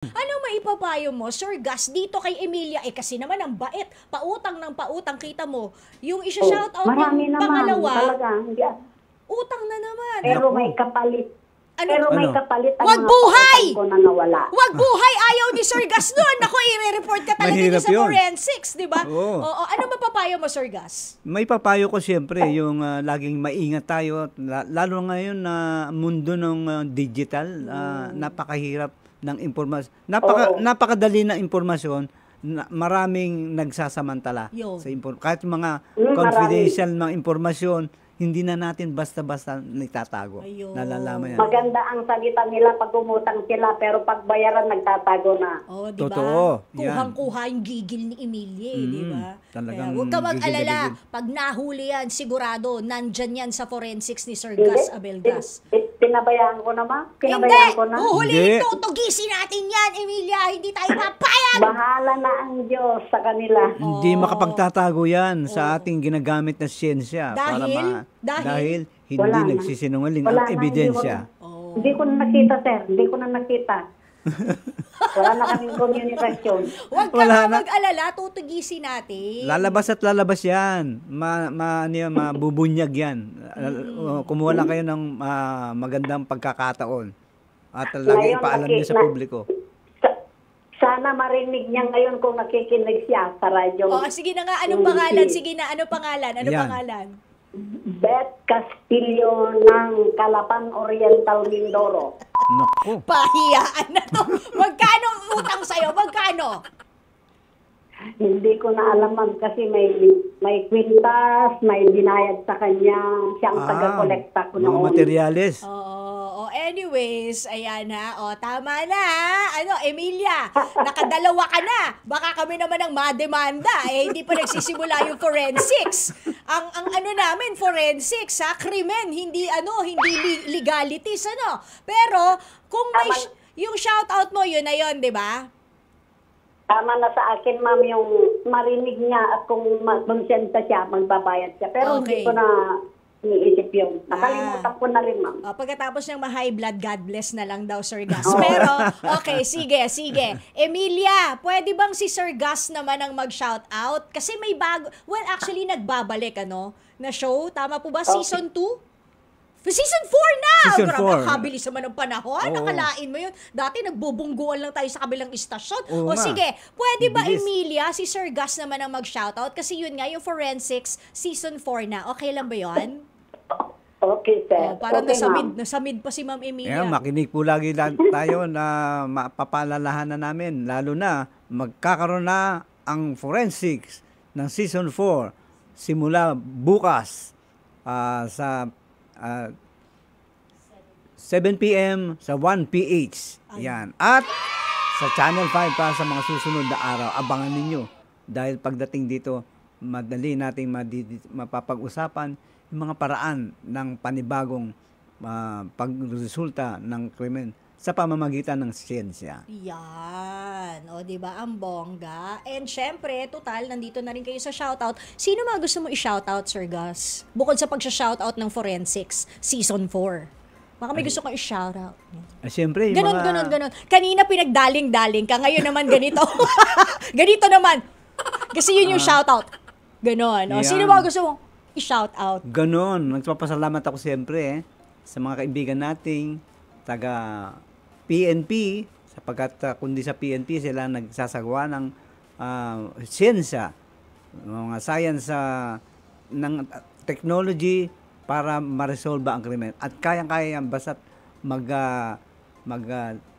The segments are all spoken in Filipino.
Ano maipapayo mo, Sir Gus, dito kay Emilia? Kasi naman ang bait, pautang ng pautang, kita mo. Yung isa-shoutout Marami yung naman, pangalawa, talaga. Hindi, utang na naman. pero Naku. may kapalit. Ano? Pero may Ano? kapalit ang Wag mga buhay! pautang ko na nawala. Wag buhay, ayaw ni Sir Gus doon. Ako, i-report ka talaga niya Mahirap sa yun. forensics, di ba? Oo. Oo. Ano mapapayo mo, Sir Gus? May papayo ko siyempre yung laging maingat tayo, lalo ngayon na mundo ng digital, napakahirap ng impormasyon. Oo. Napakadali ng impormasyon, maraming nagsasamantala Yun. sa kahit mga Marami. confidential mga impormasyon, hindi na natin basta-basta nitatago. Ayun. Nalalaman yan. Maganda ang salita nila pag umutang sila, pero pag bayaran, nagtatago na. Oh, di ba? Totoo. Yan. Kuhang-kuha yung gigil ni Emilia, di ba? Talagang Huwag ka mag-alala. gigil na gigil. Pag nahuli yan, sigurado, nandyan yan sa forensics ni Sir Gus Abelgas. Pinabayaan ko na ma? Hindi! Pinabayaan ko na? Huhulihin, Hindi. tutugisin natin yan, Emilia. Hindi tayo papayag! Bahala na ang Diyos sa kanila. Hindi makapagtatago yan sa ating ginagamit na siyensya. Dahil? Dahil hindi Wala na. nagsisinungaling Wala ang na, ebidensya. Oh. Hindi ko na nakita, sir. Hindi ko na nakita. Wala na kaming komunikasyon. Huwag ka Wala nga na. mag-alala, tutugisin natin. Lalabas at lalabas yan. Mabubunyag yan. Kumuha lang kayo ng magandang pagkakataon. At lagi Ngayon, ipaalam niyo sa publiko. Sana marinig niya ngayon kung nakikinig siya sa radyo. Oh, sige na nga, anong pangalan? Sige na, anong pangalan? Anong Yan. pangalan? Beth Castillo ng Calapan Oriental, Mindoro. Naku. Pahiyaan na to. Magkano ang utang sa'yo? Magkano? Hindi ko na alam ma'am kasi may kwintas, may binayad sa kanya. Siya ang taga-kolekta ko mga noon. materyales. Oo. Anyways, ayan ha. O, tama na. Ano, Emilia, nakadalawa ka na. Baka kami naman ang mademanda. Hindi pa nagsisimula yung forensics. Ang ano namin, forensics, ha? Krimen, hindi legalities, ano. Pero, kung may, yung shoutout mo, yun na yun, di ba? Tama na sa akin ma'am yung marinig niya at kung magkonsensya siya, magbabayad siya. Pero Okay. hindi ko na iniisip yun. Nakalimutan ko na rin ma'am. Pagkatapos ng ma-high blood, God bless na lang daw, Sir Gus. Pero, okay, sige. Emilia, pwede bang si Sir Gus naman ang mag-shoutout? Kasi may bago, well, actually, nagbabalik, na show. Tama po ba? Season 2? Season 4 na! Season Grabe, 4. kabilis naman ng panahon. Oo. Nakalain mo yun. Dati nagbubungguan lang tayo sa kabilang istasyon. O Oo nga. sige, pwede ba, Bilis. Emilia, si Sir Gus naman ang mag-shoutout? Kasi yun nga, yung forensics, Season 4 na. Okay lang ba yun? Okay, sir. Parang okay, nasamid pa si Ma'am Emilia. Ayan, makinig po lagi tayo na mapapalalahanan namin. Lalo na, magkakaroon na ang forensics ng Season 4 simula bukas sa 7 p.m. sa 1 PH. Yan. At sa Channel 5 pa sa mga susunod na araw, abangan ninyo. Dahil pagdating dito, madali nating mapapag-usapan yung mga paraan ng panibagong pagresulta ng krimen sa pamamagitan ng siyensya. Yan. O, di ba? Ang bongga. And syempre, total, nandito na rin kayo sa shoutout. Sino mga gusto mo i-shoutout, Sir Gus? Bukod sa pag-shoutout ng Forensics, Season 4. Baka may gusto kang i-shoutout. Siyempre, yung Ganon. Kanina pinagdaling-daling ka. Ngayon naman ganito. Ganito naman. Kasi yun yung shoutout. Ganon. O, sino Yan. mga gusto mo i-shoutout? Ganon. Nagpapasalamat ako siyempre sa mga kaibigan nating taga PNP sapagkat kundi sa PNP sila nagsasagawa ng siyensya, mga science ng technology para ma-resolve ang krimen. At kayang-kaya yan basta't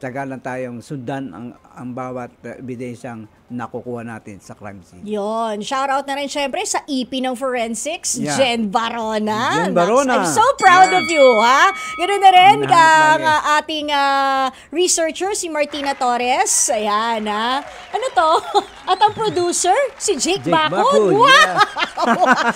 taga lang tayong sundan ang bawat ebidensyang nakukuha natin sa crime scene. Yon, shoutout na rin syempre sa EP ng Forensics, Yeah. Jen Barona. Jen Barona. I'm so proud Yan. of you, ha? Ganoon na rin Hinahanap kang lagi. ating researcher, si Martina Torres. Ayan, ha? Ano to? At ang producer, si Jake Bacon. Bacon, Wow! yeah.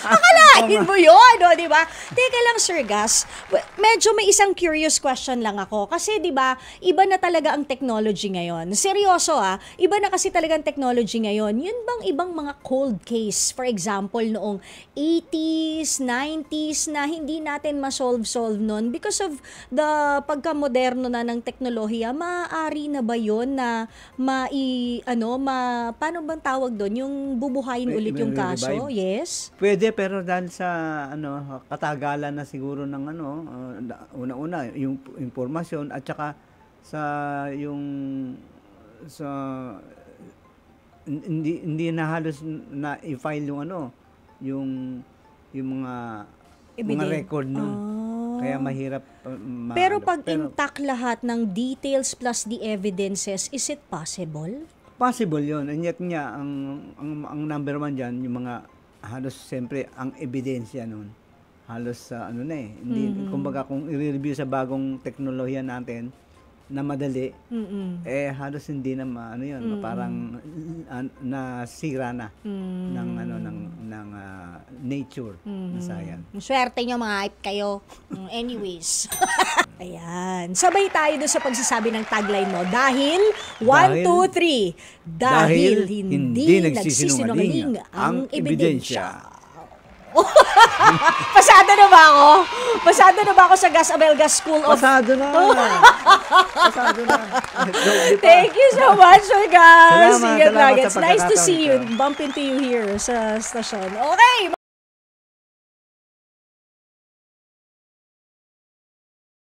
Akalain mo yun, di ba? Teka lang, Sir Gus. Medyo may isang curious question lang ako. Kasi, di ba, iba na talaga ang technology ngayon. Seryoso iba na kasi talaga ang technology ngayon. Yun bang ibang mga cold case, for example, noong 80s, 90s na hindi natin ma-solve nun because of the pagka-moderno na ng teknolohiya, maaari na ba yun na paano bang tawag doon? Yung bubuhayin ulit yung kaso? Yes? Pwede, pero dahil sa katagalan na siguro ng una-una yung impormasyon at saka sa hindi na halos na i-file yung mga record nun. Kaya mahirap pero pag intact lahat ng details plus the evidences, is it possible? Possible yun. And yet nga, ang number one dyan, yung mga halos siyempre ang ebidensya nun. Halos hindi, kumbaga kung i-review sa bagong teknolohiya natin na madali, halos hindi na parang nasira na ng nature na science. Swerte nyo mga hype kayo. Anyways. Ayan. Sabay tayo doon sa pagsasabi ng tagline mo. Dahil 1, 2, 3. Dahil hindi nagsisinungaling ang ebidensya. Pasado na ba ako? Pasado na ba ako sa Gas Abelga School of... Pasado na. Pasado na. Thank you so much, guys. Salamat Nice to see you. pagkakataon. Bump into you here sa stasyon. Okay,